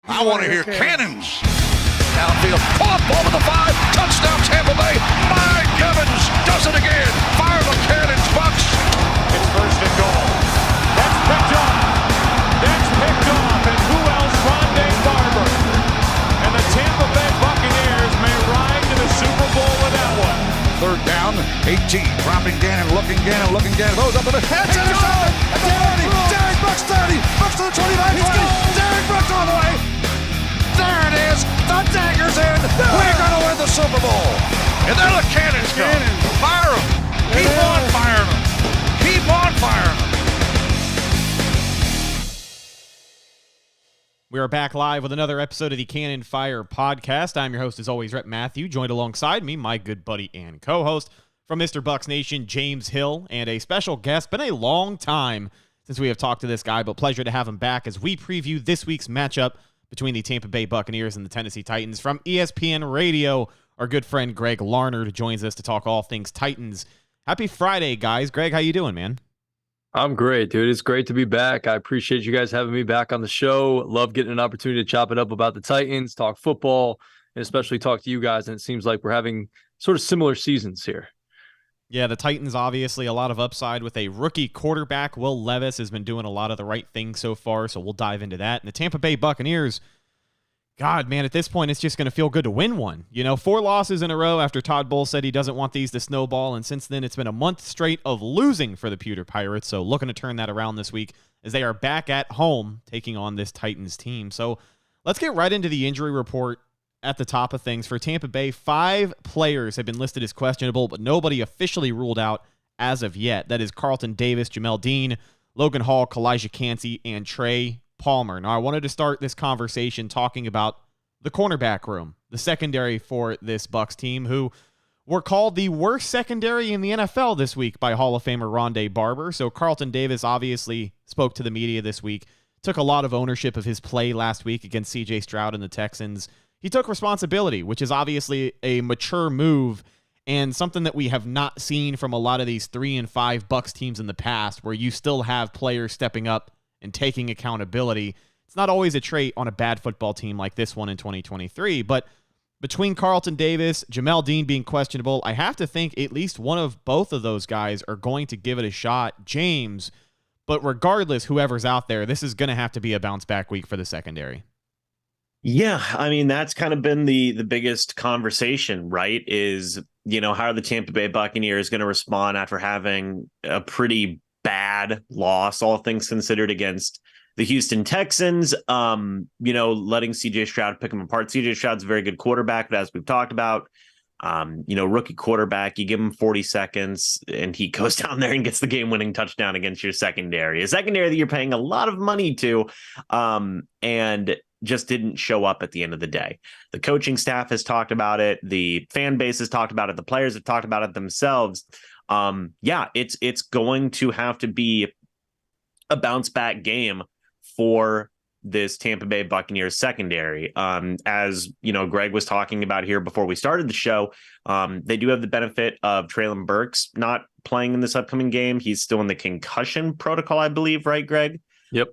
I want to hear cannons. Downfield, pull up over the 5, touchdown Tampa Bay. Mike Evans does it again. Fire the cannons, Bucs. It's first and goal. That's picked off. And who else? Rondé Barber. And the Tampa Bay Buccaneers may ride to the Super Bowl with that one. Third down, 18, dropping Gannon, looking Gannon, throws up to the head. It's 30, Derek Brooks 30, Brooks to the 25, 20, Derek Brooks all the way. There it is, the dagger's in. We're going to win the Super Bowl. And then the cannons go. Fire them. Keep on firing them. Keep on firing them. We are back live with another episode of the Cannon Fire podcast. I'm your host, as always, Rhett Matthew, joined alongside me, my good buddy and co-host from Mr. Bucs Nation, James Hill, and a special guest. Been a long time since we have talked to this guy, but pleasure to have him back as we preview this week's matchup between the Tampa Bay Buccaneers and the Tennessee Titans. From ESPN Radio, our good friend Greg Larnerd joins us to talk all things Titans. Happy Friday, guys. Greg, how you doing, man? I'm great, dude. It's great to be back. I appreciate you guys having me back on the show. Love getting an opportunity to chop it up about the Titans, talk football, and especially talk to you guys. And it seems like we're having sort of similar seasons here. Yeah, the Titans, obviously, a lot of upside with a rookie quarterback. Will Levis has been doing a lot of the right things so far, so we'll dive into that. And the Tampa Bay Buccaneers, God, man, at this point, it's just going to feel good to win one. 4 losses in a row after Todd Bowles said he doesn't want these to snowball, and since then, it's been a month straight of losing for the Pewter Pirates, so looking to turn that around this week as they are back at home taking on this Titans team. So let's get right into the injury report at the top of things. For Tampa Bay, 5 players have been listed as questionable, but nobody officially ruled out as of yet. That is Carlton Davis, Jamel Dean, Logan Hall, Kalijah Cansey, and Trey Palmer. Now, I wanted to start this conversation talking about the cornerback room, the secondary for this Bucs team, who were called the worst secondary in the NFL this week by Hall of Famer Rondé Barber. So Carlton Davis obviously spoke to the media this week, took a lot of ownership of his play last week against C.J. Stroud and the Texans. He took responsibility, which is obviously a mature move and something that we have not seen from a lot of these 3 and 5 Bucs teams in the past, where you still have players stepping up and taking accountability. It's not always a trait on a bad football team like this one in 2023, but between Carlton Davis, Jamel Dean being questionable, I have to think at least one of both of those guys are going to give it a shot, James. But regardless, whoever's out there, this is going to have to be a bounce back week for the secondary. Yeah, I mean, that's kind of been the biggest conversation, right? Is, how are the Tampa Bay Buccaneers going to respond after having a pretty bad loss, all things considered, against the Houston Texans, letting C.J. Stroud pick them apart. C.J. Stroud's a very good quarterback, but as we've talked about, rookie quarterback, you give him 40 seconds and he goes down there and gets the game-winning touchdown against your secondary, a secondary that you're paying a lot of money to, and just didn't show up at the end of the day. The coaching staff has talked about it. The fan base has talked about it. The players have talked about it themselves. It's going to have to be a bounce back game for this Tampa Bay Buccaneers secondary. As Greg was talking about here before we started the show, they do have the benefit of Treylon Burks not playing in this upcoming game. He's still in the concussion protocol, I believe, right, Greg? Yep.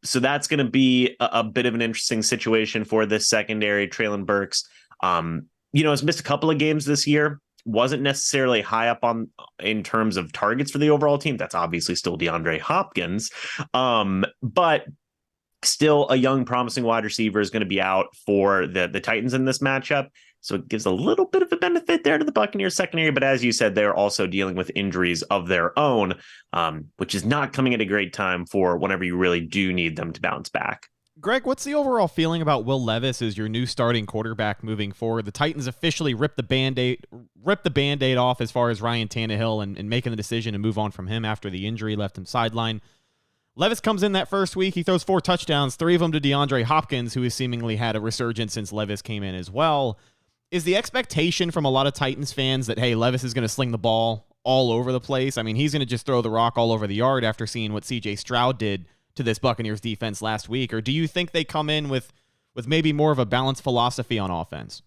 So that's going to be a bit of an interesting situation for this secondary. Treylon Burks, has missed a couple of games this year. Wasn't necessarily high up in terms of targets for the overall team. That's obviously still DeAndre Hopkins. But still a young, promising wide receiver is going to be out for the Titans in this matchup. So it gives a little bit of a benefit there to the Buccaneers secondary. But as you said, they're also dealing with injuries of their own, which is not coming at a great time for whenever you really do need them to bounce back. Greg, what's the overall feeling about Will Levis as your new starting quarterback moving forward? The Titans officially ripped the Band-Aid off as far as Ryan Tannehill and making the decision to move on from him after the injury left him sidelined. Levis comes in that first week. He throws 4 touchdowns, 3 of them to DeAndre Hopkins, who has seemingly had a resurgence since Levis came in as well. Is the expectation from a lot of Titans fans that, hey, Levis is going to sling the ball all over the place? I mean, he's going to just throw the rock all over the yard after seeing what C.J. Stroud did to this Buccaneers defense last week? Or do you think they come in with maybe more of a balanced philosophy on offense?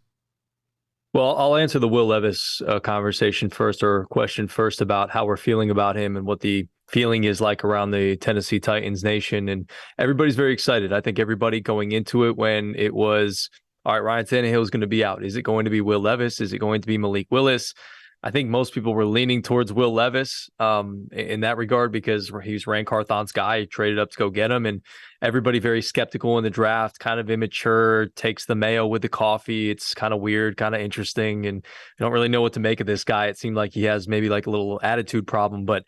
Well, I'll answer the Will Levis conversation first, or question first, about how we're feeling about him and what the feeling is like around the Tennessee Titans nation, and everybody's very excited. I think everybody going into it when it was, all right, Ryan Tannehill is going to be out. Is it going to be Will Levis? Is it going to be Malik Willis? I think most people were leaning towards Will Levis in that regard because he's Ran Carthon's guy. He traded up to go get him, and everybody very skeptical in the draft, kind of immature, takes the mayo with the coffee. It's kind of weird, kind of interesting, and I don't really know what to make of this guy. It seemed like he has maybe like a little attitude problem, but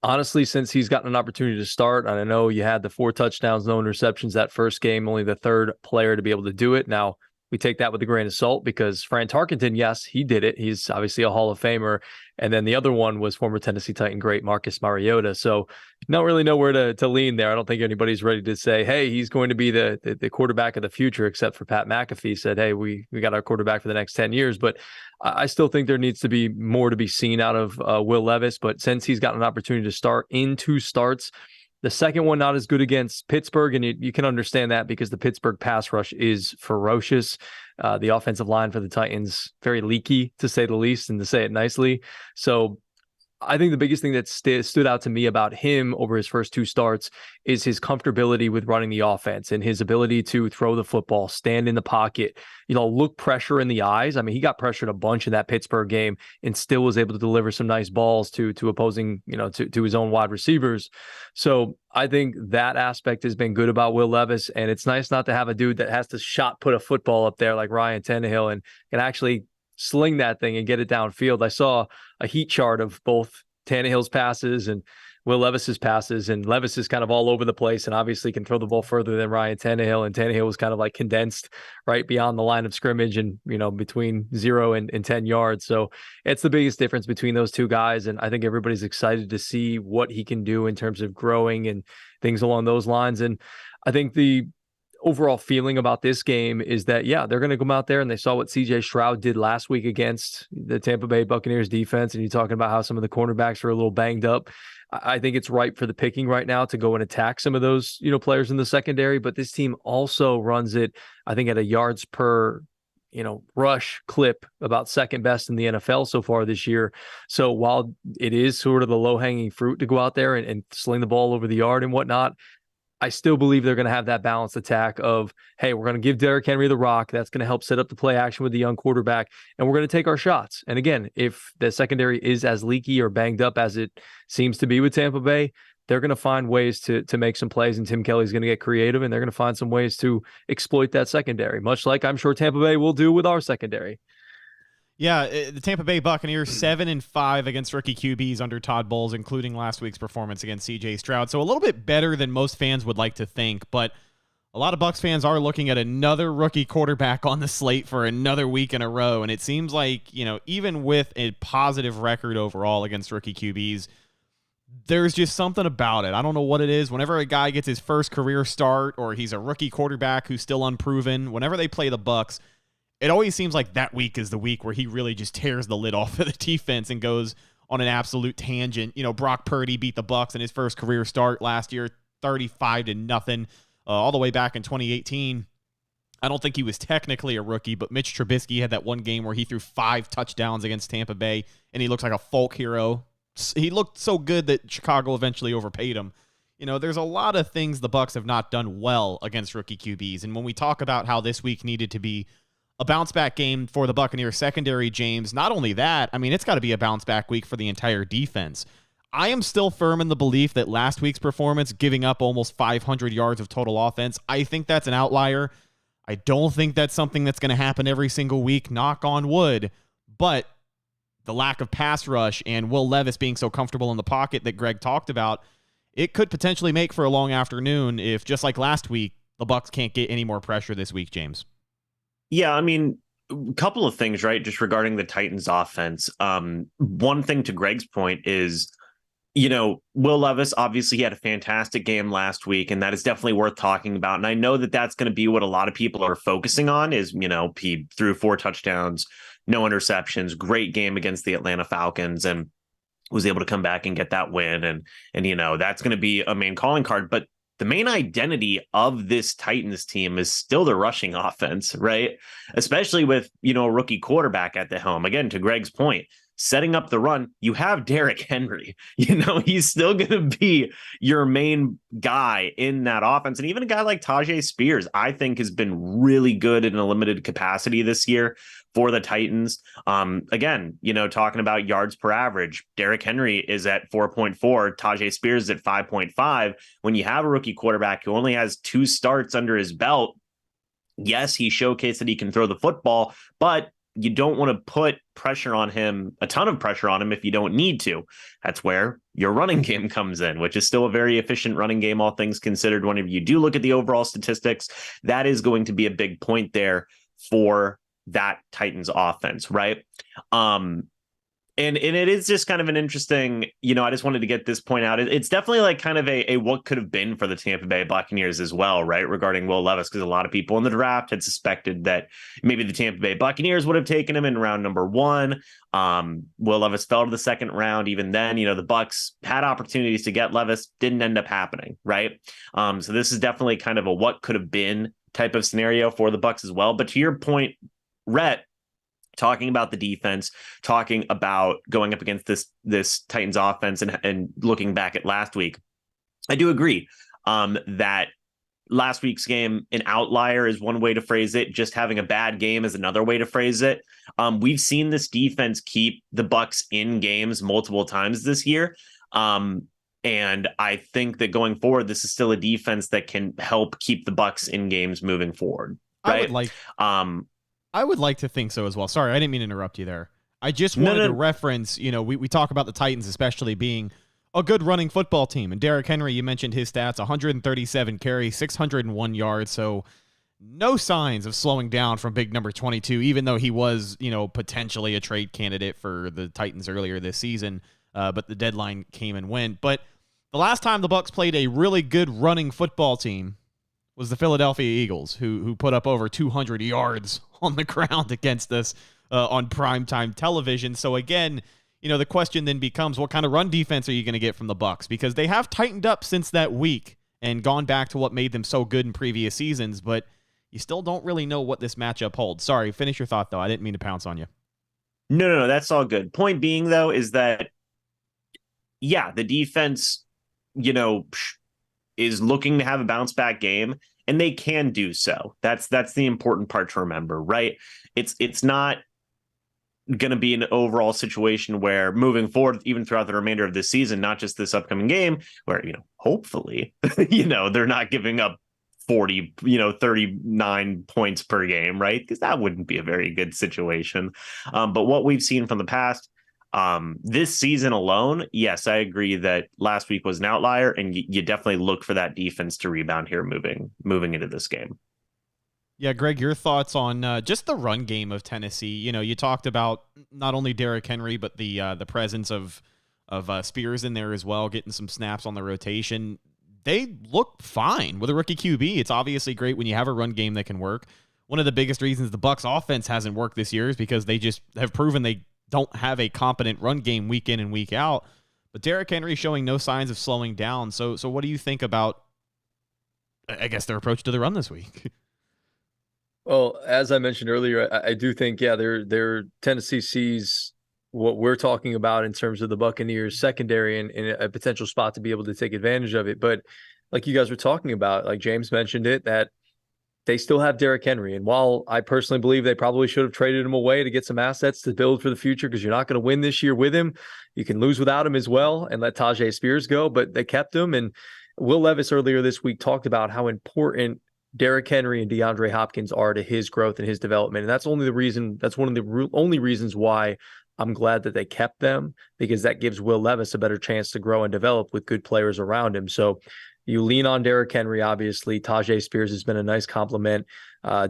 honestly, since he's gotten an opportunity to start, and I know you had the 4 touchdowns, no interceptions that first game, only the third player to be able to do it. Now, we take that with a grain of salt because Fran Tarkenton, yes, he did it. He's obviously a Hall of Famer. And then the other one was former Tennessee Titan great Marcus Mariota. So don't really know where to lean there. I don't think anybody's ready to say, hey, he's going to be the quarterback of the future, except for Pat McAfee said, hey, we got our quarterback for the next 10 years. But I still think there needs to be more to be seen out of Will Levis. But since he's got an opportunity to start in 2 starts, the second one not as good against Pittsburgh, and you can understand that because the Pittsburgh pass rush is ferocious. The offensive line for the Titans, very leaky, to say the least, and to say it nicely. So I think the biggest thing that stood out to me about him over his first 2 starts is his comfortability with running the offense and his ability to throw the football, stand in the pocket, look pressure in the eyes. I mean, he got pressured a bunch in that Pittsburgh game and still was able to deliver some nice balls to opposing, to his own wide receivers. So I think that aspect has been good about Will Levis, and it's nice not to have a dude that has to shot put a football up there like Ryan Tannehill and can actually sling that thing and get it downfield. I saw a heat chart of both Tannehill's passes and Will Levis's passes, and Levis is kind of all over the place and obviously can throw the ball further than Ryan Tannehill, and Tannehill was kind of like condensed right beyond the line of scrimmage and, between 0 and 10 yards. So it's the biggest difference between those 2 guys. And I think everybody's excited to see what he can do in terms of growing and things along those lines. And I think the overall feeling about this game is that, yeah, they're going to come out there, and they saw what CJ Stroud did last week against the Tampa Bay Buccaneers defense. And you're talking about how some of the cornerbacks are a little banged up. I think it's ripe for the picking right now to go and attack some of those, players in the secondary. But this team also runs it, I think, at a yards per, rush clip about second best in the NFL so far this year. So while it is sort of the low hanging fruit to go out there and sling the ball over the yard and whatnot, I still believe they're going to have that balanced attack of, hey, we're going to give Derrick Henry the rock. That's going to help set up the play action with the young quarterback, and we're going to take our shots. And again, if the secondary is as leaky or banged up as it seems to be with Tampa Bay, they're going to find ways to make some plays, and Tim Kelly's going to get creative, and they're going to find some ways to exploit that secondary, much like I'm sure Tampa Bay will do with our secondary. Yeah, the Tampa Bay Buccaneers 7-5 against rookie QBs under Todd Bowles, including last week's performance against CJ Stroud. So a little bit better than most fans would like to think, but a lot of Bucs fans are looking at another rookie quarterback on the slate for another week in a row, and it seems like, even with a positive record overall against rookie QBs, there's just something about it. I don't know what it is. Whenever a guy gets his first career start, or he's a rookie quarterback who's still unproven, whenever they play the Bucs, it always seems like that week is the week where he really just tears the lid off of the defense and goes on an absolute tangent. Brock Purdy beat the Bucs in his first career start last year, 35-0, all the way back in 2018. I don't think he was technically a rookie, but Mitch Trubisky had that one game where he threw 5 touchdowns against Tampa Bay, and he looked like a folk hero. He looked so good that Chicago eventually overpaid him. There's a lot of things the Bucs have not done well against rookie QBs, and when we talk about how this week needed to be a bounce-back game for the Buccaneers secondary, James, not only that, I mean, it's got to be a bounce-back week for the entire defense. I am still firm in the belief that last week's performance, giving up almost 500 yards of total offense, I think that's an outlier. I don't think that's something that's going to happen every single week, knock on wood, but the lack of pass rush and Will Levis being so comfortable in the pocket that Greg talked about, it could potentially make for a long afternoon if, just like last week, the Bucs can't get any more pressure this week, James. Yeah, I mean, a couple of things, right? Just regarding the Titans offense. One thing to Greg's point is, Will Levis, obviously he had a fantastic game last week, and that is definitely worth talking about. And I know that that's going to be what a lot of people are focusing on is, he threw 4 touchdowns, no interceptions, great game against the Atlanta Falcons, and was able to come back and get that win. And that's going to be a main calling card. But the main identity of this Titans team is still the rushing offense, right? Especially with, a rookie quarterback at the helm. Again, to Greg's point, setting up the run, you have Derrick Henry. He's still going to be your main guy in that offense. And even a guy like Tajay Spears, I think, has been really good in a limited capacity this year for the Titans. Again, talking about yards per average, Derrick Henry is at 4.4, Tajay Spears is at 5.5. When you have a rookie quarterback who only has 2 starts under his belt, yes, he showcased that he can throw the football, but you don't want to put a ton of pressure on him if you don't need to. That's where your running game comes in, which is still a very efficient running game, all things considered. Whenever you do look at the overall statistics, that is going to be a big point there for that Titans offense, right? And it is just kind of an interesting, I just wanted to get this point out. It's definitely like kind of a what could have been for the Tampa Bay Buccaneers as well, right? Regarding Will Levis, because a lot of people in the draft had suspected that maybe the Tampa Bay Buccaneers would have taken him in round number 1. Will Levis fell to the second round. Even then, the Bucs had opportunities to get Levis, didn't end up happening, right? So this is definitely kind of a what could have been type of scenario for the Bucs as well. But to your point, Rhett, talking about the defense, talking about going up against this Titans offense and looking back at last week, I do agree that last week's game, an outlier is one way to phrase it. Just having a bad game is another way to phrase it. We've seen this defense keep the Bucs in games multiple times this year. And I think that going forward, this is still a defense that can help keep the Bucs in games moving forward. Right? I would like to think so as well. Sorry, I didn't mean to interrupt you there. I just wanted to reference, we talk about the Titans especially being a good running football team. And Derrick Henry, you mentioned his stats, 137 carries, 601 yards. So no signs of slowing down from big number 22, even though he was, potentially a trade candidate for the Titans earlier this season. But the deadline came and went. But the last time the Bucs played a really good running football team was the Philadelphia Eagles, who put up over 200 yards on the ground against us on primetime television. So again, the question then becomes, what kind of run defense are you going to get from the Bucs? Because they have tightened up since that week and gone back to what made them so good in previous seasons, but you still don't really know what this matchup holds. Sorry, finish your thought, though. I didn't mean to pounce on you. No, that's all good. Point being, though, is that, the defense, is looking to have a bounce back game, and they can do so. That's the important part to remember, right? It's not going to be an overall situation where moving forward, even throughout the remainder of this season, not just this upcoming game, where, hopefully, they're not giving up 40, 39 points per game, right? Because that wouldn't be a very good situation. But what we've seen from the past, this season alone, yes, I agree that last week was an outlier, and you definitely look for that defense to rebound here moving into this game. Yeah, Greg, your thoughts on just the run game of Tennessee? You talked about not only Derrick Henry, but the presence of Spears in there as well, getting some snaps on the rotation. They look fine with a rookie QB. It's obviously great when you have a run game that can work. One of the biggest reasons the Bucs offense hasn't worked this year is because they just have proven they don't have a competent run game week in and week out. But Derrick Henry showing no signs of slowing down. So what do you think about, I guess, their approach to the run this week? Well, as I mentioned earlier, I do think, their Tennessee sees what we're talking about in terms of the Buccaneers secondary and in a potential spot to be able to take advantage of it. But like you guys were talking about, like James mentioned it, that they still have Derrick Henry. And while I personally believe they probably should have traded him away to get some assets to build for the future, because you're not going to win this year with him, you can lose without him as well and let Tajay Spears go, but they kept him. And Will Levis earlier this week talked about how important Derrick Henry and DeAndre Hopkins are to his growth and his development. And that's one of the only reasons why I'm glad that they kept them, because that gives Will Levis a better chance to grow and develop with good players around him. So you lean on Derrick Henry, obviously. Tajay Spears has been a nice compliment.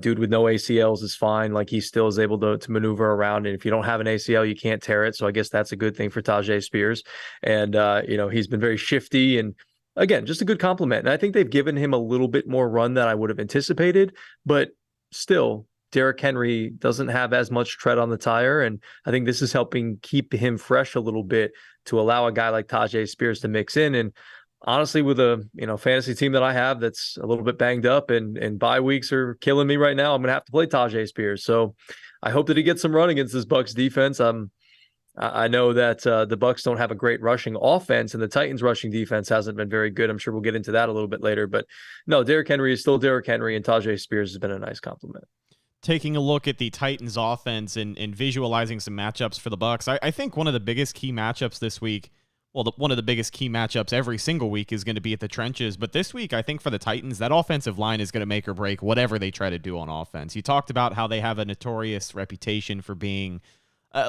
Dude with no ACLs is fine. Like, he still is able to maneuver around. And if you don't have an ACL, you can't tear it. So I guess that's a good thing for Tajay Spears. And, he's been very shifty and, again, just a good compliment. And I think they've given him a little bit more run than I would have anticipated. But still, Derrick Henry doesn't have as much tread on the tire. And I think this is helping keep him fresh a little bit to allow a guy like Tajay Spears to mix in. And honestly, with a fantasy team that I have that's a little bit banged up and bye weeks are killing me right now, I'm going to have to play Tajay Spears. So I hope that he gets some run against this Bucs defense. I'm I know that the Bucs don't have a great rushing offense, and the Titans' rushing defense hasn't been very good. I'm sure we'll get into that a little bit later. But no, Derrick Henry is still Derrick Henry, and Tajay Spears has been a nice compliment. Taking a look at the Titans' offense and visualizing some matchups for the Bucs, I think one of the biggest key matchups this week, one of the biggest key matchups every single week is going to be at the trenches. But this week, I think for the Titans, that offensive line is going to make or break whatever they try to do on offense. You talked about how they have a notorious reputation for being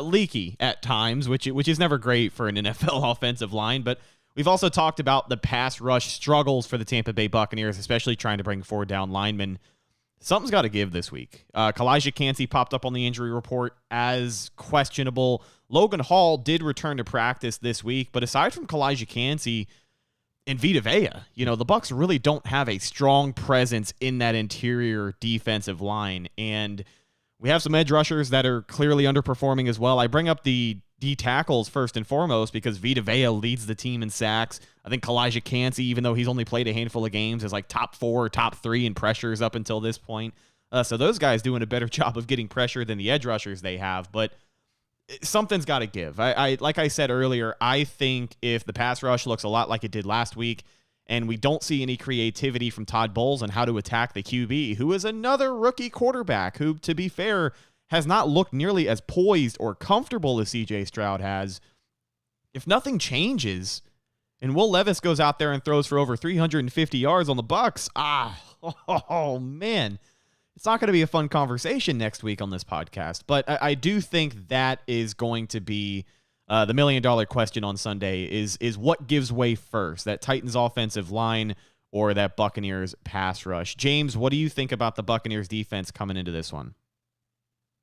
leaky at times, which is never great for an NFL offensive line. But we've also talked about the pass rush struggles for the Tampa Bay Buccaneers, especially trying to bring forward down linemen. Something's got to give this week. Kalijah Kancey popped up on the injury report as questionable. Logan Hall did return to practice this week, but aside from Kalijah Kancey and Vita Vea, the Bucs really don't have a strong presence in that interior defensive line. And we have some edge rushers that are clearly underperforming as well. I bring up the D tackles first and foremost because Vita Vea leads the team in sacks. I think Kalijah Kancey, even though he's only played a handful of games, is like top 4 or top 3 in pressures up until this point. So those guys doing a better job of getting pressure than the edge rushers they have. But something's got to give. I like I said earlier, I think if the pass rush looks a lot like it did last week, and we don't see any creativity from Todd Bowles on how to attack the QB, who is another rookie quarterback who, to be fair, has not looked nearly as poised or comfortable as C.J. Stroud has. If nothing changes and Will Levis goes out there and throws for over 350 yards on the Bucs, man, it's not going to be a fun conversation next week on this podcast. But I do think that is going to be the $1 million question on Sunday is what gives way first, that Titans offensive line or that Buccaneers pass rush. James, what do you think about the Buccaneers defense coming into this one?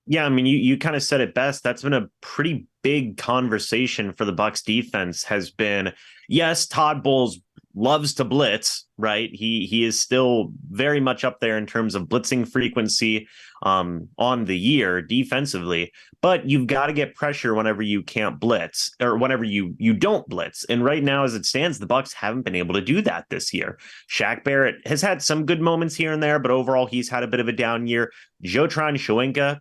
Yeah, I mean, you kind of said it best. That's been a pretty big conversation for the Bucs defense has been, yes, Todd Bowles loves to blitz, right? He is still very much up there in terms of blitzing frequency on the year defensively, but you've got to get pressure whenever you can't blitz or whenever you don't blitz. And right now, as it stands, the Bucs haven't been able to do that this year. Shaq Barrett has had some good moments here and there, but overall, he's had a bit of a down year. Jotron Shoenka,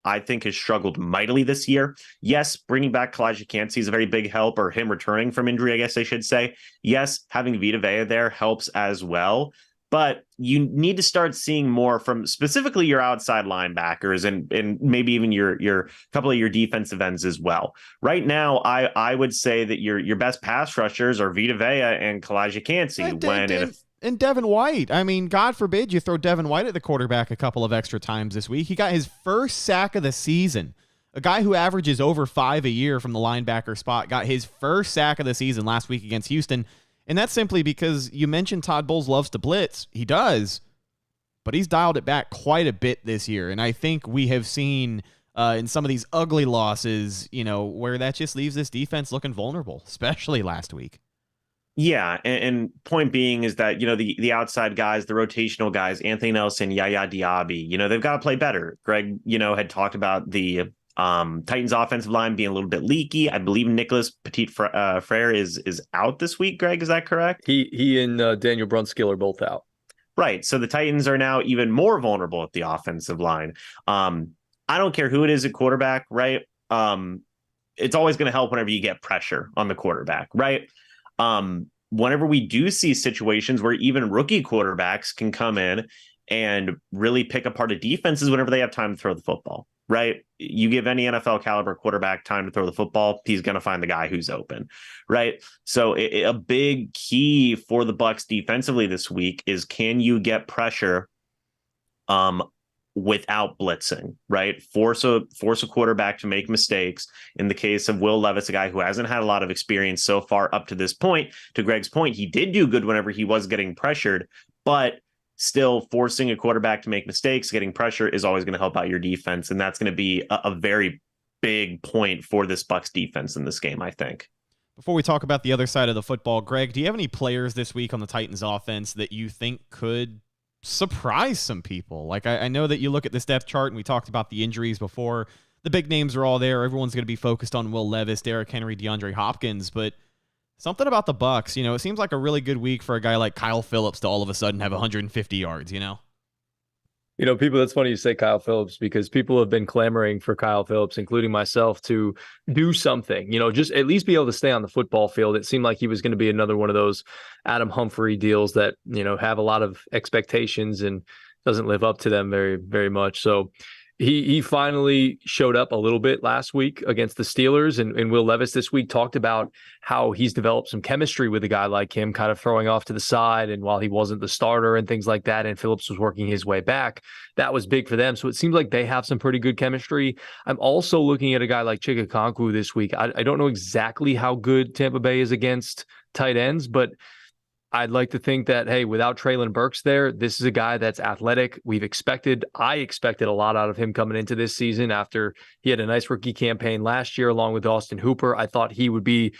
I think, has struggled mightily this year. Yes, bringing back Kalijah Kancey is a very big help, or him returning from injury, I guess I should say. Yes, having Vita Vea there helps as well. But you need to start seeing more from specifically your outside linebackers and maybe even your couple of your defensive ends as well. Right now, I would say that your best pass rushers are Vita Vea and Kalijah Kancey. And Devin White. I mean, God forbid you throw Devin White at the quarterback a couple of extra times this week. He got his first sack of the season. A guy who averages over 5 a year from the linebacker spot got his first sack of the season last week against Houston. And that's simply because you mentioned Todd Bowles loves to blitz. He does, but he's dialed it back quite a bit this year. And I think we have seen in some of these ugly losses, where that just leaves this defense looking vulnerable, especially last week. Yeah, and point being is that, the outside guys, the rotational guys, Anthony Nelson, Yaya Diaby, they've got to play better. Greg, had talked about the Titans offensive line being a little bit leaky. I believe Nicholas Petit-Frere is out this week, Greg, is that correct? He and Daniel Brunskill are both out. Right, so the Titans are now even more vulnerable at the offensive line. I don't care who it is at quarterback, right? It's always going to help whenever you get pressure on the quarterback, right? Whenever we do see situations where even rookie quarterbacks can come in and really pick apart a defenses whenever they have time to throw the football, right? You give any NFL caliber quarterback time to throw the football, he's going to find the guy who's open, right? So a big key for the Bucs defensively this week is, can you get pressure without blitzing, right? Force a quarterback to make mistakes. In the case of Will Levis, a guy who hasn't had a lot of experience so far up to this point, to Greg's point, he did do good whenever he was getting pressured, but still forcing a quarterback to make mistakes, getting pressure is always going to help out your defense. And that's going to be a very big point for this Bucs defense in this game, I think. Before we talk about the other side of the football, Greg, do you have any players this week on the Titans offense that you think could surprise some people? Like, I know that you look at this depth chart and we talked about the injuries before. The big names are all there. Everyone's going to be focused on Will Levis, Derrick Henry, DeAndre Hopkins, but something about the Bucs, it seems like a really good week for a guy like Kyle Phillips to all of a sudden have 150 yards, People, that's funny you say Kyle Phillips, because people have been clamoring for Kyle Phillips, including myself, to do something, just at least be able to stay on the football field. It seemed like he was going to be another one of those Adam Humphrey deals that, have a lot of expectations and doesn't live up to them very, very much. So he finally showed up a little bit last week against the Steelers, and Will Levis this week talked about how he's developed some chemistry with a guy like him, kind of throwing off to the side, and while he wasn't the starter and things like that, and Phillips was working his way back, that was big for them. So it seems like they have some pretty good chemistry. I'm also looking at a guy like Chikakonkwo this week. I don't know exactly how good Tampa Bay is against tight ends, but I'd like to think that, hey, without Treylon Burks there, this is a guy that's athletic. I expected a lot out of him coming into this season after he had a nice rookie campaign last year along with Austin Hooper. I thought he would be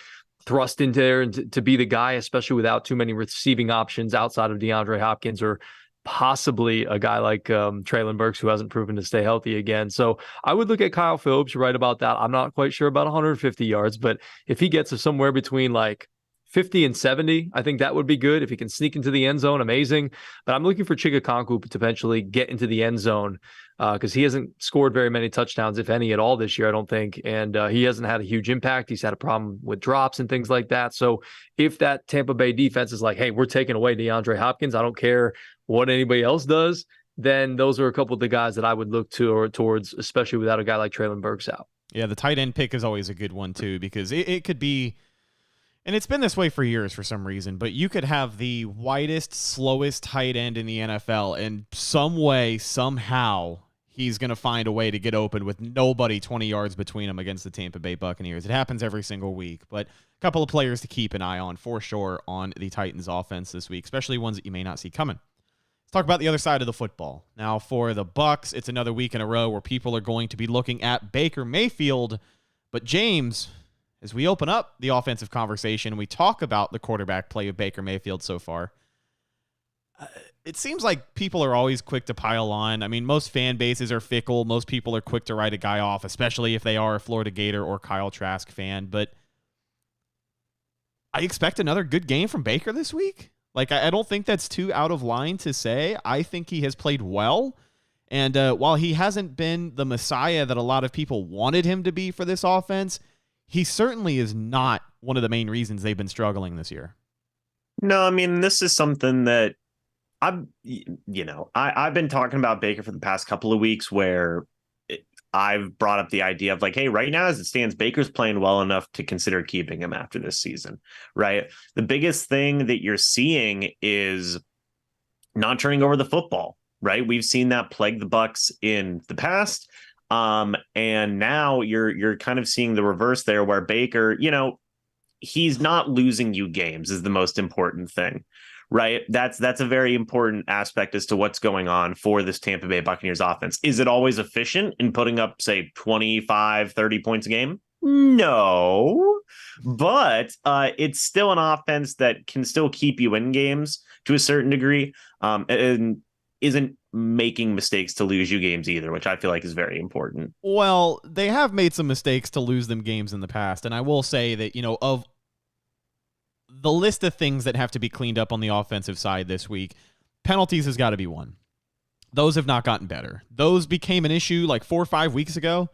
thrust into there and to be the guy, especially without too many receiving options outside of DeAndre Hopkins or possibly a guy like Treylon Burks, who hasn't proven to stay healthy again. So I would look at Kyle Phillips. You're right about that. I'm not quite sure about 150 yards, but if he gets somewhere between like 50 and 70, I think that would be good. If he can sneak into the end zone, amazing. But I'm looking for Chikakonkwo to potentially get into the end zone because he hasn't scored very many touchdowns, if any at all this year, I don't think. And he hasn't had a huge impact. He's had a problem with drops and things like that. So if that Tampa Bay defense is like, hey, we're taking away DeAndre Hopkins, I don't care what anybody else does, then those are a couple of the guys that I would look to or towards, especially without a guy like Treylon Burks out. Yeah, the tight end pick is always a good one too, because it could be, and it's been this way for years for some reason, but you could have the widest, slowest tight end in the NFL, and some way, somehow, he's going to find a way to get open with nobody 20 yards between him against the Tampa Bay Buccaneers. It happens every single week, but a couple of players to keep an eye on for sure on the Titans offense this week, especially ones that you may not see coming. Let's talk about the other side of the football. Now, for the Bucs, it's another week in a row where people are going to be looking at Baker Mayfield, but James, as we open up the offensive conversation, we talk about the quarterback play of Baker Mayfield so far. It seems like people are always quick to pile on. I mean, most fan bases are fickle. Most people are quick to write a guy off, especially if they are a Florida Gator or Kyle Trask fan. But I expect another good game from Baker this week. Like, I don't think that's too out of line to say. I think he has played well. And while he hasn't been the messiah that a lot of people wanted him to be for this offense, he certainly is not one of the main reasons they've been struggling this year. No, I mean, this is something that I've been talking about Baker for the past couple of weeks, where I've brought up the idea of like, hey, right now as it stands, Baker's playing well enough to consider keeping him after this season, right? The biggest thing that you're seeing is not turning over the football, right? We've seen that plague the Bucs in the past. And now you're kind of seeing the reverse there, where Baker, he's not losing you games is the most important thing, right? That's a very important aspect as to what's going on for this Tampa Bay Buccaneers offense. Is it always efficient in putting up, say, 25, 30 points a game? No, but it's still an offense that can still keep you in games to a certain degree, and isn't making mistakes to lose you games either, which I feel like is very important. Well, they have made some mistakes to lose them games in the past, and I will say that, of the list of things that have to be cleaned up on the offensive side this week, penalties has got to be one. Those have not gotten better. Those became an issue like 4 or 5 weeks ago,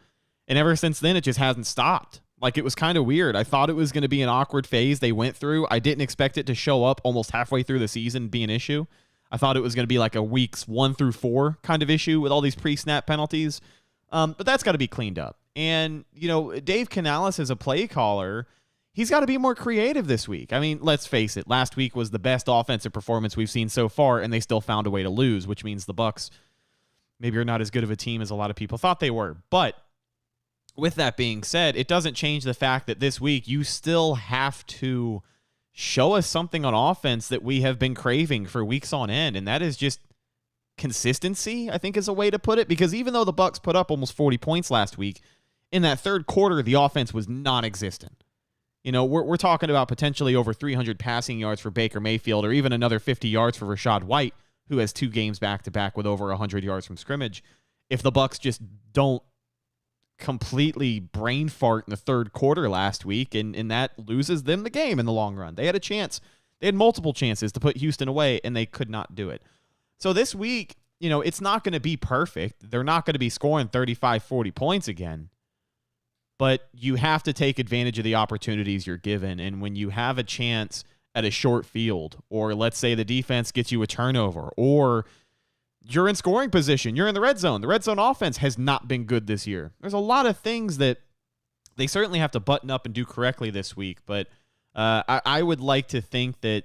and ever since then, it just hasn't stopped. Like, it was kind of weird. I thought it was going to be an awkward phase they went through. I didn't expect it to show up almost halfway through the season and be an issue. I thought it was going to be like a weeks 1 through 4 kind of issue with all these pre-snap penalties. But that's got to be cleaned up. And, Dave Canales as a play caller, he's got to be more creative this week. I mean, let's face it. Last week was the best offensive performance we've seen so far, and they still found a way to lose, which means the Bucs maybe are not as good of a team as a lot of people thought they were. But with that being said, it doesn't change the fact that this week you still have to show us something on offense that we have been craving for weeks on end, and that is just consistency, I think is a way to put it, because even though the Bucs put up almost 40 points last week, in that third quarter, the offense was non-existent. We're talking about potentially over 300 passing yards for Baker Mayfield, or even another 50 yards for Rachaad White, who has 2 games back-to-back with over 100 yards from scrimmage. If the Bucs just don't completely brain fart in the third quarter last week, and that loses them the game in the long run. They had a chance. They had multiple chances to put Houston away, and they could not do it. So this week, it's not going to be perfect. They're not going to be scoring 35, 40 points again. But you have to take advantage of the opportunities you're given. And when you have a chance at a short field, or let's say the defense gets you a turnover, or you're in scoring position, you're in the red zone. The red zone offense has not been good this year. There's a lot of things that they certainly have to button up and do correctly this week. But I would like to think that,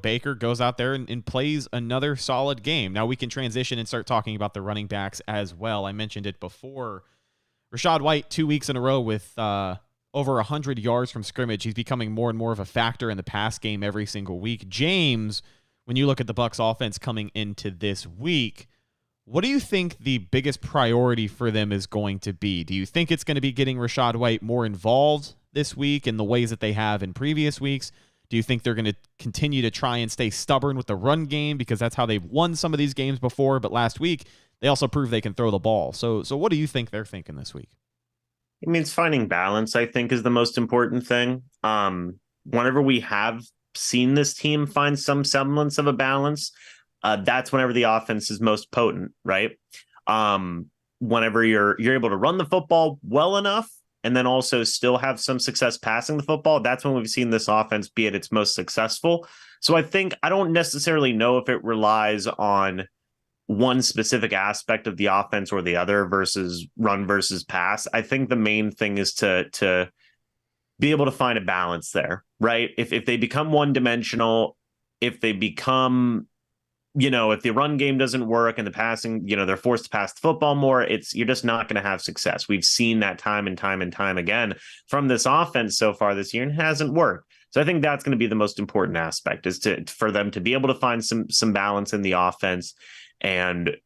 Baker goes out there and plays another solid game. Now we can transition and start talking about the running backs as well. I mentioned it before. Rachaad White, 2 weeks in a row with over 100 yards from scrimmage. He's becoming more and more of a factor in the pass game every single week. James, when you look at the Bucs offense coming into this week, what do you think the biggest priority for them is going to be? Do you think it's going to be getting Rachaad White more involved this week in the ways that they have in previous weeks? Do you think they're going to continue to try and stay stubborn with the run game because that's how they've won some of these games before? But last week, they also proved they can throw the ball. So what do you think they're thinking this week? I mean, it's finding balance, I think, is the most important thing. Whenever we have seen this team find some semblance of a balance, that's whenever the offense is most potent, right? Whenever you're able to run the football well enough and then also still have some success passing the football, that's when we've seen this offense be at its most successful. So I don't necessarily know if it relies on one specific aspect of the offense or the other versus run versus pass. I think the main thing is to be able to find a balance there, right? If they become one-dimensional, if they become, if the run game doesn't work and the passing, they're forced to pass the football more, you're just not going to have success. We've seen that time and time and time again from this offense so far this year, and it hasn't worked. So I think that's going to be the most important aspect, is for them to be able to find some balance in the offense and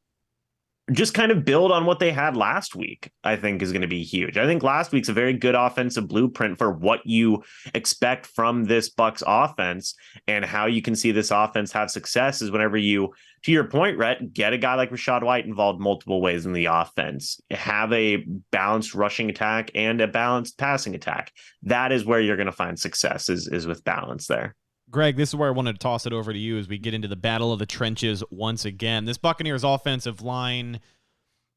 just kind of build on what they had last week, I think is going to be huge. I think last week's a very good offensive blueprint for what you expect from this Bucs offense, and how you can see this offense have success is whenever you, to your point, Rhett, get a guy like Rachaad White involved multiple ways in the offense, have a balanced rushing attack and a balanced passing attack. That is where you're going to find success is with balance there. Greg, this is where I wanted to toss it over to you as we get into the battle of the trenches once again. This Buccaneers offensive line,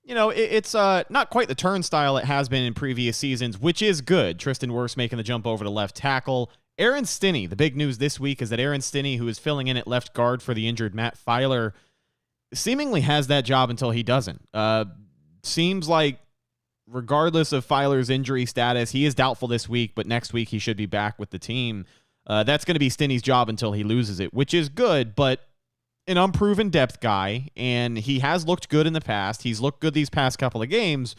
it's not quite the turnstile it has been in previous seasons, which is good. Tristan Wirfs making the jump over to left tackle. Aaron Stinney, the big news this week is that Aaron Stinney, who is filling in at left guard for the injured Matt Filer, seemingly has that job until he doesn't. Seems like regardless of Filer's injury status, he is doubtful this week, but next week he should be back with the team. That's going to be Stinney's job until he loses it, which is good, but an unproven depth guy, and he has looked good in the past. He's looked good these past couple of games,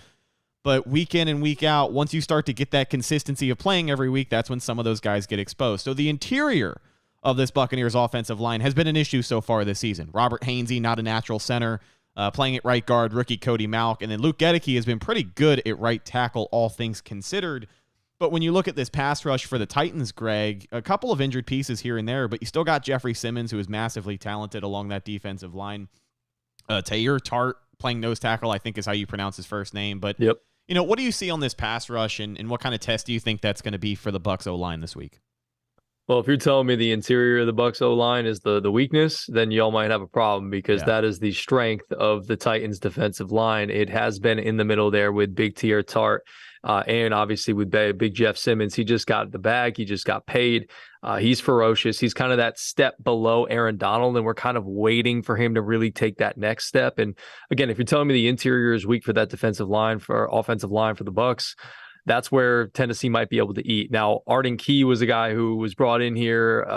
but week in and week out, once you start to get that consistency of playing every week, that's when some of those guys get exposed. So the interior of this Buccaneers offensive line has been an issue so far this season. Robert Hainsey, not a natural center, playing at right guard, rookie Cody Malk, and then Luke Gedeke has been pretty good at right tackle, all things considered. But when you look at this pass rush for the Titans, Greg, a couple of injured pieces here and there, but you still got Jeffrey Simmons, who is massively talented along that defensive line. Taylor Tart playing nose tackle, I think is how you pronounce his first name. But, Yep. What do you see on this pass rush, and what kind of test do you think that's going to be for the Bucs O-line this week? Well, if you're telling me the interior of the Bucs O-line is the weakness, then y'all might have a problem, because that is the strength of the Titans defensive line. It has been in the middle there with Big Taylor Tart. And obviously with Big Jeff Simmons. He just got the bag. He just got paid. He's ferocious. He's kind of that step below Aaron Donald, and we're kind of waiting for him to really take that next step. And again, if you're telling me the interior is weak for that offensive line for the Bucs, that's where Tennessee might be able to eat. Now, Arden Key was a guy who was brought in here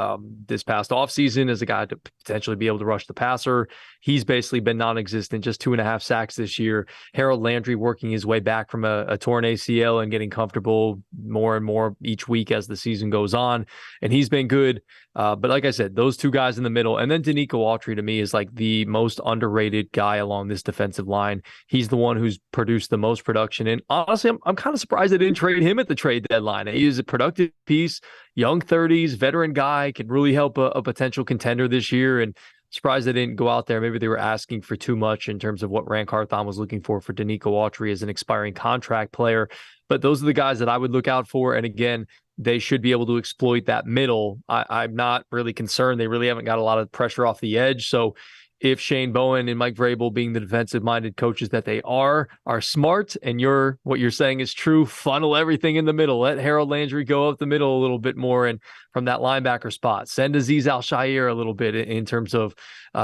this past offseason as a guy to potentially be able to rush the passer. He's basically been non-existent, just 2.5 sacks this year. Harold Landry working his way back from a torn ACL and getting comfortable more and more each week as the season goes on. And he's been good. But like I said, those two guys in the middle, and then Danico Autry to me is like the most underrated guy along this defensive line. He's the one who's produced the most production. And honestly, I'm kind of surprised they didn't trade him at the trade deadline. He is a productive piece, young 30s, veteran guy, can really help a potential contender this year. And surprised they didn't go out there. Maybe they were asking for too much in terms of what Ran Carthon was looking for Danico Autry as an expiring contract player. But those are the guys that I would look out for. And again, they should be able to exploit that middle. I'm not really concerned. They really haven't got a lot of pressure off the edge. So if Shane Bowen and Mike Vrabel, being the defensive-minded coaches that they are smart, and what you're saying is true, funnel everything in the middle. Let Harold Landry go up the middle a little bit more, and from that linebacker spot, send Azeez Al-Shaair a little bit in terms of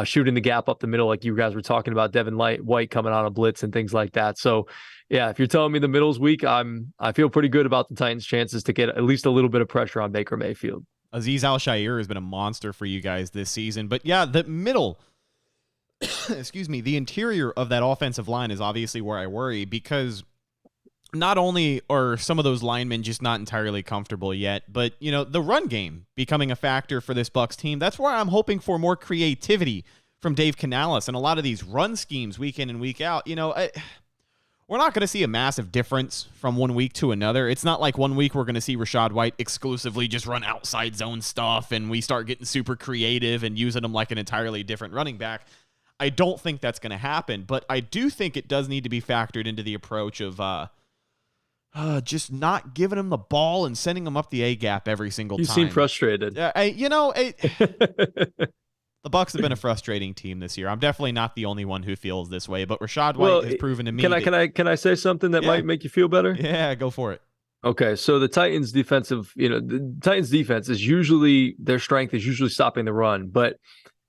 shooting the gap up the middle, like you guys were talking about, Devin White coming on a blitz and things like that. So, yeah, if you're telling me the middle's weak, I feel pretty good about the Titans' chances to get at least a little bit of pressure on Baker Mayfield. Azeez Al-Shaair has been a monster for you guys this season. But yeah, the middle, excuse me, the interior of that offensive line is obviously where I worry, because not only are some of those linemen just not entirely comfortable yet, but, you know, the run game becoming a factor for this Bucs team. That's where I'm hoping for more creativity from Dave Canales and a lot of these run schemes week in and week out. You know, we're not going to see a massive difference from one week to another. It's not like one week we're going to see Rachaad White exclusively just run outside zone stuff and we start getting super creative and using him like an entirely different running back. I don't think that's going to happen, but I do think it does need to be factored into the approach of just not giving him the ball and sending him up the A-gap every single time. You seem frustrated. The Bucs have been a frustrating team this year. I'm definitely not the only one who feels this way, but Rachaad White has proven to me. Can I say something that might make you feel better? Yeah, go for it. Okay, so the Titans' defense is usually, their strength is usually stopping the run, but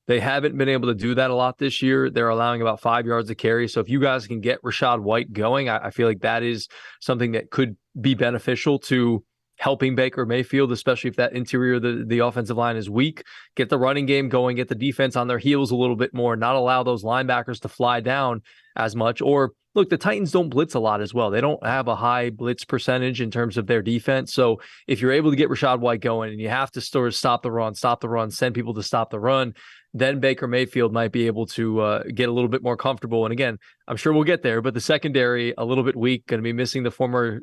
they haven't been able to do that a lot this year. They're allowing about 5 yards a carry. So if you guys can get Rachaad White going, I feel like that is something that could be beneficial to helping Baker Mayfield, especially if that interior of the offensive line is weak. Get the running game going, get the defense on their heels a little bit more, not allow those linebackers to fly down as much. Or look, the Titans don't blitz a lot as well. They don't have a high blitz percentage in terms of their defense. So if you're able to get Rachaad White going and you have to sort of stop the run, send people to stop the run, then Baker Mayfield might be able to get a little bit more comfortable. And again, I'm sure we'll get there, but the secondary, a little bit weak, going to be missing the former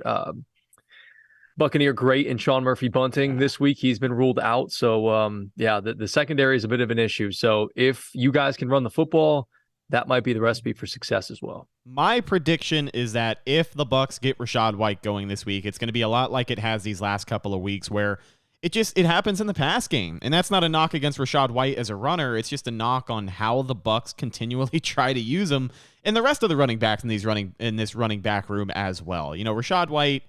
Buccaneer great and Sean Murphy-Bunting this week. He's been ruled out. So, the secondary is a bit of an issue. So if you guys can run the football, that might be the recipe for success as well. My prediction is that if the Bucs get Rachaad White going this week, it's going to be a lot like it has these last couple of weeks where it happens in the pass game. And that's not a knock against Rachaad White as a runner. It's just a knock on how the Bucs continually try to use him and the rest of the running backs in this running back room as well. You know, Rachaad White,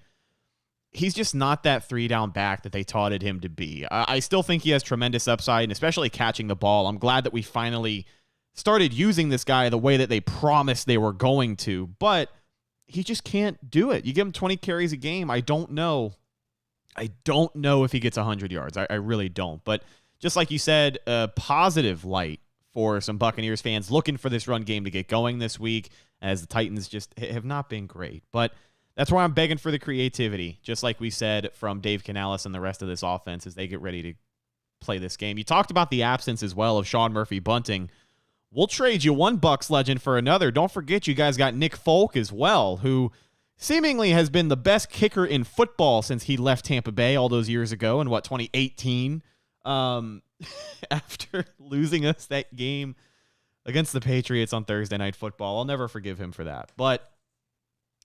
he's just not that 3-down back that they touted him to be. I still think he has tremendous upside, and especially catching the ball. I'm glad that we finally started using this guy the way that they promised they were going to, but he just can't do it. You give him 20 carries a game, I don't know if he gets 100 yards. I really don't. But just like you said, a positive light for some Buccaneers fans looking for this run game to get going this week, as the Titans just have not been great. But that's why I'm begging for the creativity, just like we said from Dave Canales and the rest of this offense as they get ready to play this game. You talked about the absence as well of Sean Murphy-Bunting. We'll trade you one Bucs legend for another. Don't forget you guys got Nick Folk as well, who seemingly has been the best kicker in football since he left Tampa Bay all those years ago in 2018, after losing us that game against the Patriots on Thursday Night Football. I'll never forgive him for that. But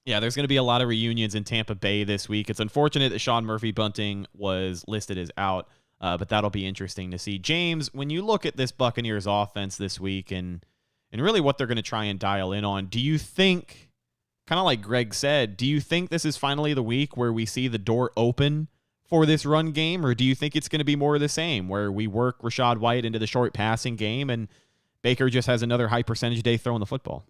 yeah, there's going to be a lot of reunions in Tampa Bay this week. It's unfortunate that Sean Murphy-Bunting was listed as out, but that'll be interesting to see. James, when you look at this Buccaneers offense this week and really what they're going to try and dial in on, do you think, kind of like Greg said, do you think this is finally the week where we see the door open for this run game, or do you think it's going to be more of the same, where we work Rachaad White into the short passing game and Baker just has another high percentage day throwing the football?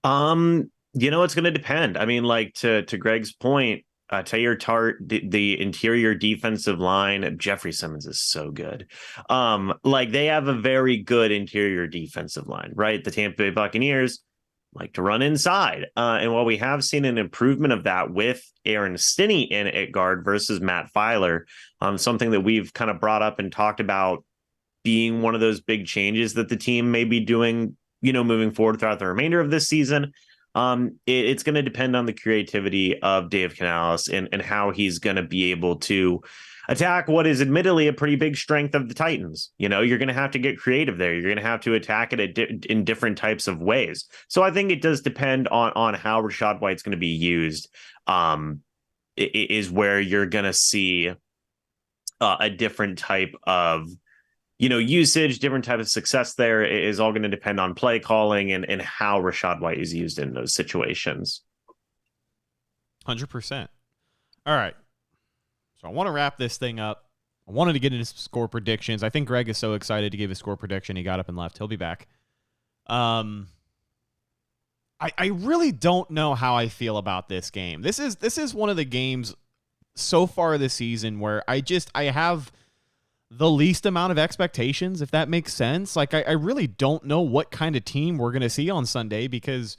It's going to depend. I mean, like to Greg's point, Taylor Tart, the interior defensive line, Jeffrey Simmons is so good. They have a very good interior defensive line, right? The Tampa Bay Buccaneers like to run inside. And while we have seen an improvement of that with Aaron Stinney in at guard versus Matt Filer, something that we've kind of brought up and talked about being one of those big changes that the team may be doing, moving forward throughout the remainder of this season. It's going to depend on the creativity of Dave Canales and how he's going to be able to attack what is admittedly a pretty big strength of the Titans. You're going to have to get creative there. You're going to have to attack it in different types of ways. So I think it does depend on how Rachaad White's going to be used, is where you're going to see a different type of usage, different type of success there is all going to depend on play calling and how Rachaad White is used in those situations. 100%. All right. So I want to wrap this thing up. I wanted to get into some score predictions. I think Greg is so excited to give his score prediction. He got up and left. He'll be back. I really don't know how I feel about this game. This is one of the games so far this season where I have the least amount of expectations, if that makes sense. Like, I really don't know what kind of team we're going to see on Sunday because,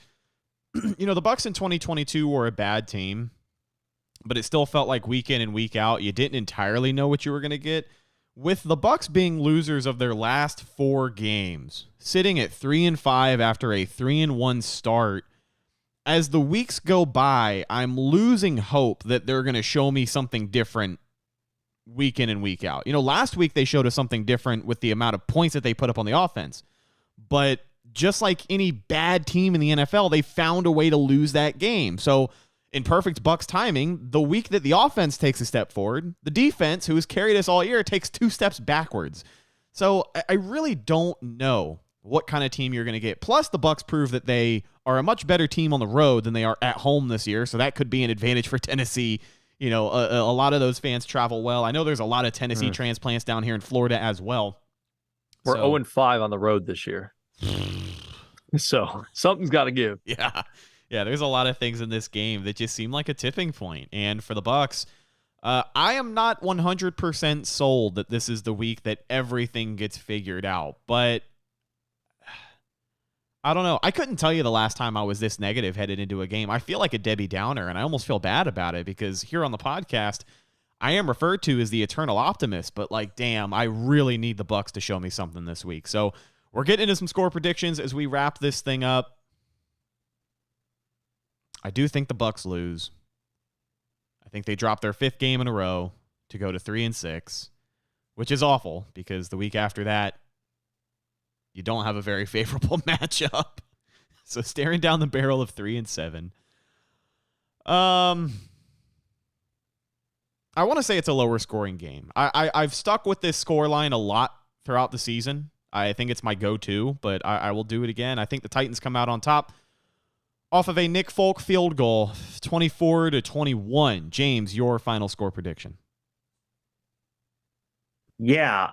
the Bucs in 2022 were a bad team, but it still felt like week in and week out, you didn't entirely know what you were going to get. With the Bucs being losers of their last 4 games, sitting at 3-5 after a 3-1 start, as the weeks go by, I'm losing hope that they're going to show me something different week in and week out. Last week they showed us something different with the amount of points that they put up on the offense. But just like any bad team in the NFL, they found a way to lose that game. So in perfect Bucs timing, the week that the offense takes a step forward, the defense, who has carried us all year, takes 2 steps backwards. So I really don't know what kind of team you're going to get. Plus, the Bucs prove that they are a much better team on the road than they are at home this year. So that could be an advantage for Tennessee. A lot of those fans travel well. I know there's a lot of Tennessee transplants down here in Florida as well. We're 0-5 on the road this year. So something's got to give. Yeah, there's a lot of things in this game that just seem like a tipping point. And for the Bucs, I am not 100% sold that this is the week that everything gets figured out. But I don't know. I couldn't tell you the last time I was this negative headed into a game. I feel like a Debbie Downer, and I almost feel bad about it because here on the podcast, I am referred to as the eternal optimist. But damn, I really need the Bucs to show me something this week. So we're getting into some score predictions as we wrap this thing up. I do think the Bucs lose. I think they drop their 5th game in a row to go to 3-6, which is awful because the week after that, you don't have a very favorable matchup. So staring down the barrel of 3-7. I want to say it's a lower scoring game. I've stuck with this score line a lot throughout the season. I think it's my go-to, but I will do it again. I think the Titans come out on top off of a Nick Folk field goal, 24-21. James, your final score prediction. Yeah,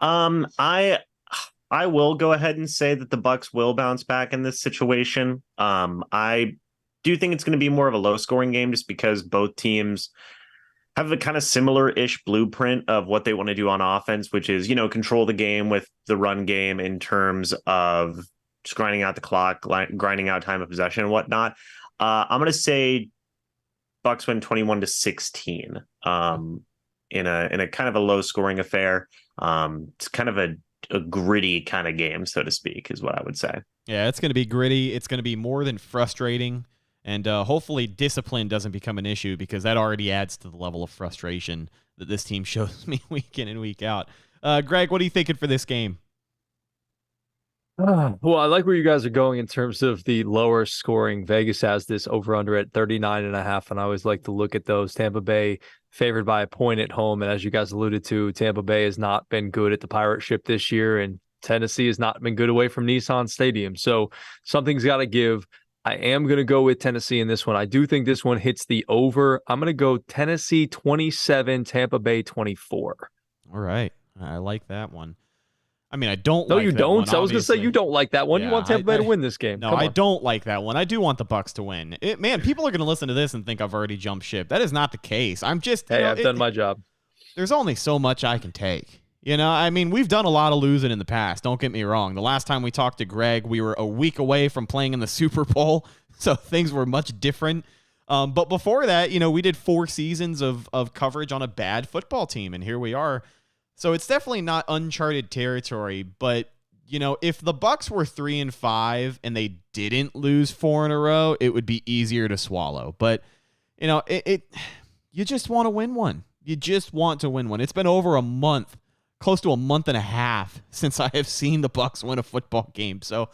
I will go ahead and say that the Bucs will bounce back in this situation. I do think it's going to be more of a low-scoring game just because both teams have a kind of similar-ish blueprint of what they want to do on offense, which is, control the game with the run game in terms of just grinding out the clock, grinding out time of possession and whatnot. I'm going to say Bucs win 21-16 in a kind of a low-scoring affair. It's kind of a gritty kind of game, so to speak, is what I would say. Yeah, it's going to be gritty. It's going to be more than frustrating. And hopefully discipline doesn't become an issue because that already adds to the level of frustration that this team shows me week in and week out. Greg, what are you thinking for this game? Well, I like where you guys are going in terms of the lower scoring. Vegas has this over-under at 39.5, and I always like to look at those. Tampa Bay favored by a point at home, and as you guys alluded to, Tampa Bay has not been good at the Pirate Ship this year, and Tennessee has not been good away from Nissan Stadium. So something's got to give. I am going to go with Tennessee in this one. I do think this one hits the over. I'm going to go Tennessee 27, Tampa Bay 24. All right. I like that one. I mean, I don't no, like you that don't. one, I was going to say you don't like that one. Yeah, you want Tampa Bay to win this game. No, I don't like that one. I do want the Bucs to win. Man, people are going to listen to this and think I've already jumped ship. That is not the case. I'm just Hey, I've done my job. There's only so much I can take. I mean, we've done a lot of losing in the past. Don't get me wrong. The last time we talked to Greg, we were a week away from playing in the Super Bowl, so things were much different. But before that, we did 4 seasons of coverage on a bad football team, and here we are. So it's definitely not uncharted territory, but if the Bucs were 3-5 and they didn't lose 4 in a row, it would be easier to swallow. But you just want to win one. You just want to win one. It's been over a month, close to a month and a half since I have seen the Bucs win a football game. So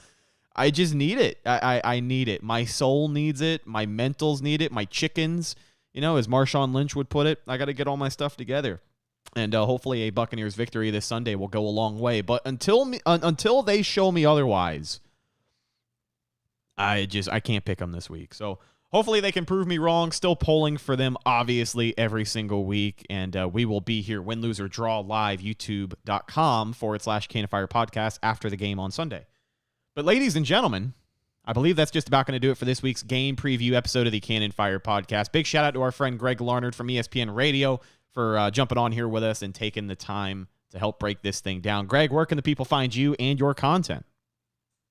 I just need it. I need it. My soul needs it. My mentals need it. My chickens, as Marshawn Lynch would put it. I got to get all my stuff together. And hopefully a Buccaneers victory this Sunday will go a long way. But until they show me otherwise, I can't pick them this week. So hopefully they can prove me wrong. Still polling for them, obviously, every single week. And we will be here, win, lose, or draw live, youtube.com/Cannon Fire Podcast after the game on Sunday. But ladies and gentlemen, I believe that's just about going to do it for this week's game preview episode of the Cannon Fire Podcast. Big shout out to our friend Greg Larnerd from ESPN Radio for jumping on here with us and taking the time to help break this thing down. Greg, where can the people find you and your content?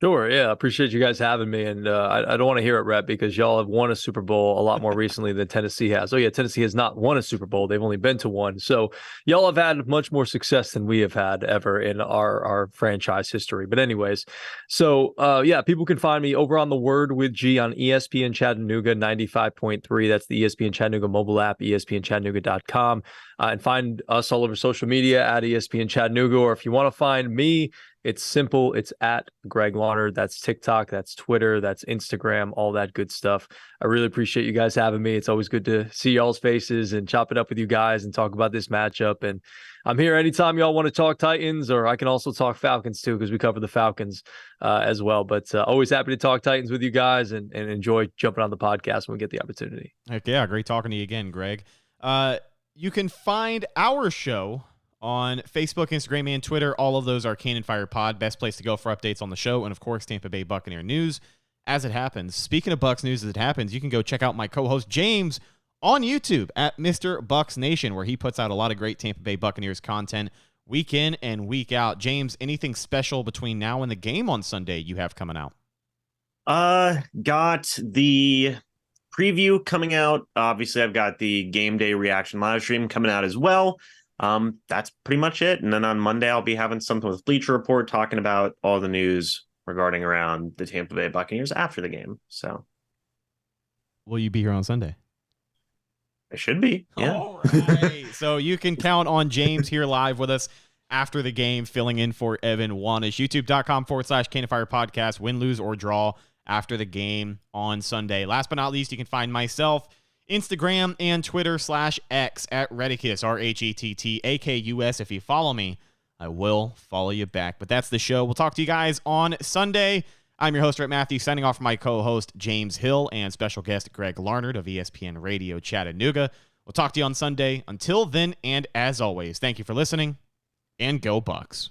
Sure. Yeah. I appreciate you guys having me. And I don't want to hear it, Rhett, because y'all have won a Super Bowl a lot more recently than Tennessee has. Oh, yeah. Tennessee has not won a Super Bowl. They've only been to one. So y'all have had much more success than we have had ever in our franchise history. But anyways, so yeah, people can find me over on The Word with G on ESPN Chattanooga 95.3. That's the ESPN Chattanooga mobile app, ESPNChattanooga.com. And find us all over social media at ESPN Chattanooga. Or if you want to find me, it's simple. It's at Greg Larnerd. That's TikTok, that's Twitter, that's Instagram, all that good stuff. I really appreciate you guys having me. It's always good to see y'all's faces and chop it up with you guys and talk about this matchup. And I'm here anytime y'all want to talk Titans, or I can also talk Falcons too, because we cover the Falcons as well. But always happy to talk Titans with you guys and enjoy jumping on the podcast when we get the opportunity. Heck yeah. Great talking to you again, Greg. You can find our show on Facebook, Instagram, and Twitter. All of those are Cannon Fire Pod. Best place to go for updates on the show. And, of course, Tampa Bay Buccaneer news as it happens. Speaking of Bucs news as it happens, you can go check out my co-host James on YouTube at Mr. Bucs Nation, where he puts out a lot of great Tampa Bay Buccaneers content week in and week out. James, anything special between now and the game on Sunday you have coming out? Got the preview coming out. Obviously, I've got the game day reaction live stream coming out as well. That's pretty much it. And then on Monday, I'll be having something with Bleacher Report talking about all the news regarding around the Tampa Bay Buccaneers after the game. So, will you be here on Sunday? I should be. Yeah. All right. So you can count on James here live with us after the game, filling in for Evan Wanish. YouTube.com/Cannon Fire Podcast, win, lose, or draw after the game on Sunday. Last but not least, you can find myself Instagram and Twitter/X at Redicus, RHETTAKUS. If you follow me, I will follow you back. But that's the show. We'll talk to you guys on Sunday. I'm your host, Rhett Matthew, signing off for my co-host, James Hill, and special guest, Greg Larnerd of ESPN Radio Chattanooga. We'll talk to you on Sunday. Until then, and as always, thank you for listening, and go Bucs.